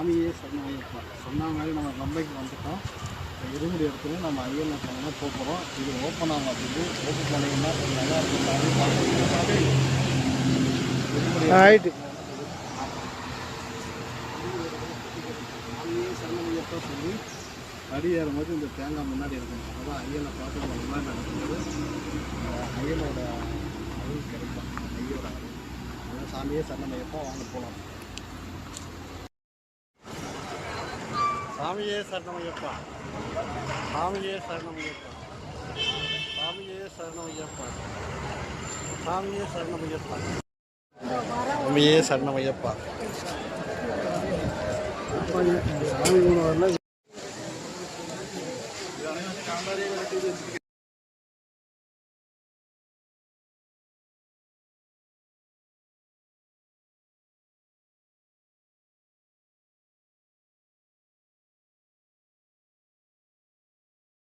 சாமியே சரணமையப்பா சொன்ன மாதிரி நம்ம பம்பைக்கு வந்துட்டோம். இருமுடி எடுத்துன்னு நம்ம ஐயனில் போனோம்னா போகிறோம். இது ஓப்பன் ஆகும் அப்படின்னு ஓப்பன் பண்ணிங்கன்னா நல்லா இருக்கும். ஆயிட்டு சாமியே சரணமையப்பா சொல்லி அடி ஏறும்போது இந்த தேங்காய் முன்னாடி இருக்கும். அதான் ஐயனை பார்த்து நம்ம முன்னாடி நடக்கும்போது ஐயனோட அருள் கிடைக்கும். ஐயோட அருள். அதான் சாமியே சரணமையப்பா வாங்க போகலாம். சாமியே சரணமையப்பா, சாமியே சரணமையப்பா, சாமியே சரணமையப்பா, சாமியே சரணமையப்பா, சாமியே சரணமையப்பா. சாமி வரல.